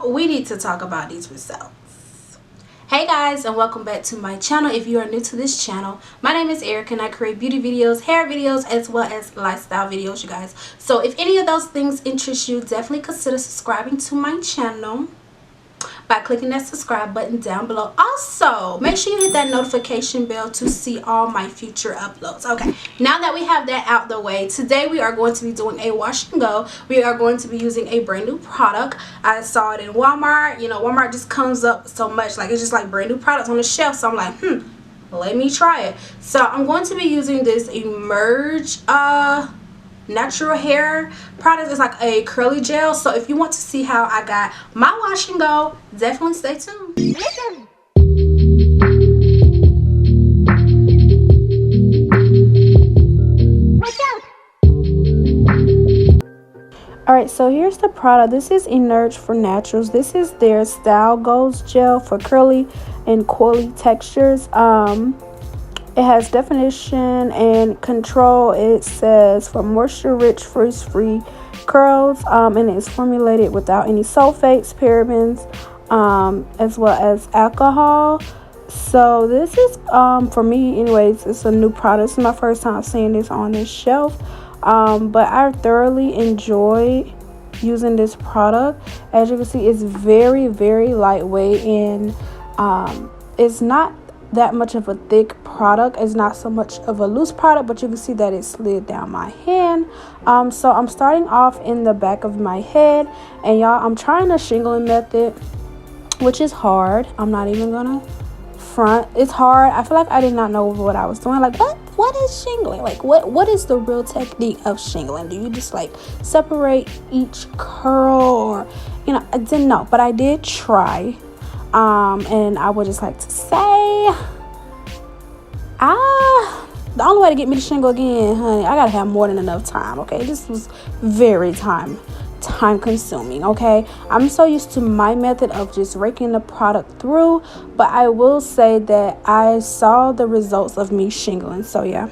we need to talk about these results. Hey guys, and welcome back to my channel. If you are new to this channel, my name is Erica and I create beauty videos, hair videos, as well as lifestyle videos, you guys. So if any of those things interest you, definitely consider subscribing to my channel by clicking that subscribe button down below. Also, make sure you hit that notification bell to see all my future uploads. Okay, now that we have that out the way, today we are going to be doing a wash and go. We are going to be using a brand new product. I saw it in Walmart. You know, Walmart just comes up so much, like it's just like brand new products on the shelf. So I'm like, let me try it. So I'm going to be using this Emerge natural hair product. Is like a curly gel. So if you want to see how I got my wash and go, definitely stay tuned. Alright, so here's the product. This is Emerge for Naturals. This is their Style Goals Gel for curly and coily textures. It has definition and control. It says for moisture rich frizz free curls, and it's formulated without any sulfates, parabens, as well as alcohol. So this is for me anyways, it's a new product. It's my first time seeing this on this shelf, but I thoroughly enjoy using this product. As you can see, it's very lightweight, and it's not that much of a thick product. It's not so much of a loose product, but you can see that it slid down my hand. So I'm starting off in the back of my head, and y'all, I'm trying the shingling method, which is hard. I'm not even gonna front. It's hard. I feel like I did not know what I was doing. Like, what is shingling? Like, what is the real technique of shingling? Do you just like separate each curl, or I didn't know, but I did try. And I would just like to say, the only way to get me to shingle again, honey, I gotta have more than enough time. Okay, this was very time consuming. Okay, I'm so used to my method of just raking the product through, but I will say that I saw the results of me shingling. So yeah.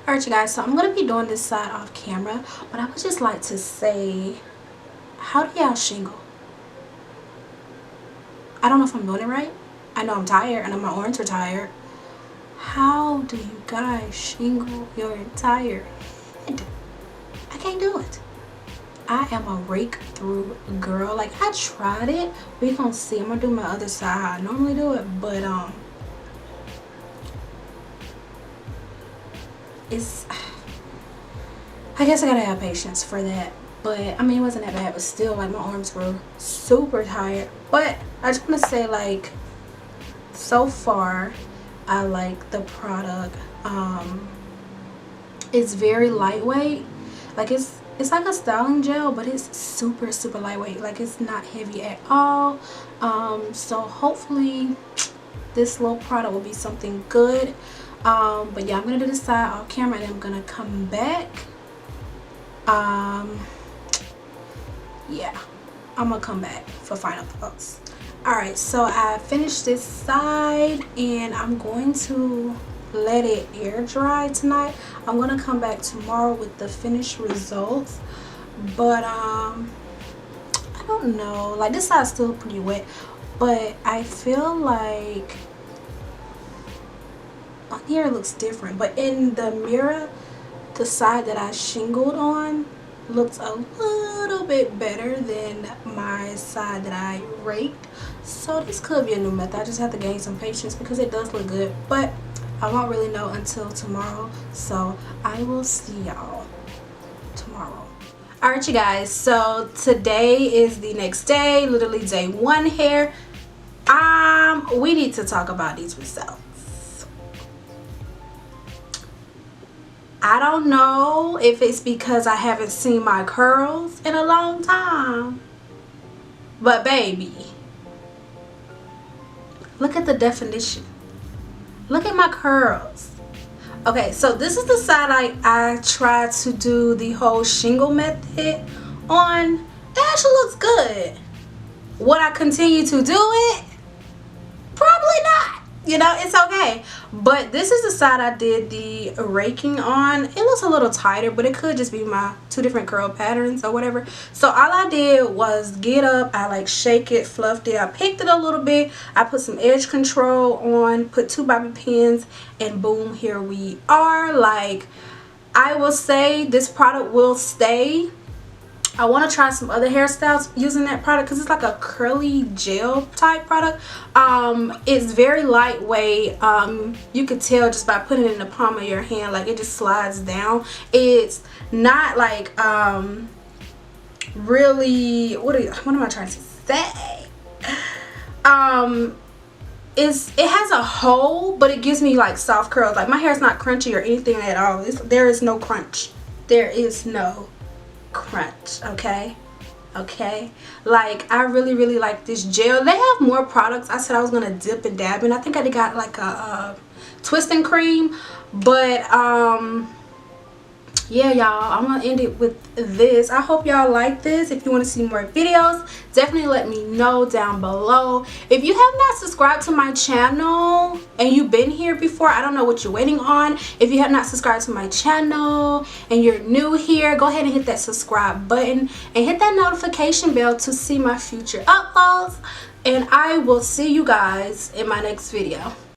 Alright you guys, so I'm gonna be doing this side off camera, but I would just like to say, how do y'all shingle? I don't know if I'm doing it right. I know I'm tired. I know my arms are tired. How do you guys shingle your entire head? I can't do it. I am a rake through girl. Like, I tried it. We gonna see. I'm gonna do my other side how I normally do it, but it's, I guess I gotta have patience for that. But I mean, it wasn't that bad, but still, like, my arms were super tired. But I just want to say, like, so far I like the product. It's very lightweight. Like, it's like a styling gel, but it's super lightweight. Like, it's not heavy at all. So hopefully this little product will be something good. But yeah, I'm gonna do this side off camera and I'm gonna come back. Yeah, I'm gonna come back for final thoughts. Alright, so I finished this side and I'm going to let it air dry tonight. I'm gonna come back tomorrow with the finished results, but I don't know, like, this side's still pretty wet, but I feel like on here it looks different, but in the mirror the side that I shingled on looks a little bit better than my side that I raked. So this could be a new method. I just have to gain some patience because it does look good, but I won't really know until tomorrow. So I will see y'all tomorrow. Alright you guys, so today is the next day, literally day 1 here. We need to talk about these results. I don't know if it's because I haven't seen my curls in a long time, but baby, look at the definition. Look at my curls. Okay, so this is the side I tried to do the whole shingle method on. It actually looks good. Would I continue to do it? Probably not. You know, it's okay. But this is the side I did the raking on. It looks a little tighter, but it could just be my 2 different curl patterns or whatever. So all I did was get up, I like shake it, fluffed it, I picked it a little bit, I put some edge control on, put 2 bobby pins, and boom, here we are. Like, I will say this product will stay. I want to try some other hairstyles using that product because it's like a curly gel type product. It's very lightweight. You could tell just by putting it in the palm of your hand, like, it just slides down. It's not like really, what am I trying to say? It has a hole, but it gives me like soft curls. Like, my hair is not crunchy or anything at all. There is no crunch. There is no crunch. Okay, like, I really like this gel. They have more products. I said I was gonna dip and dab in. I think I got like a twisting cream, but yeah, y'all, I'm gonna end it with this. I hope y'all like this. If you want to see more videos, definitely let me know down below. If you have not subscribed to my channel and you've been here before, I don't know what you're waiting on. If you have not subscribed to my channel and you're new here, go ahead and hit that subscribe button and hit that notification bell to see my future uploads, and I will see you guys in my next video.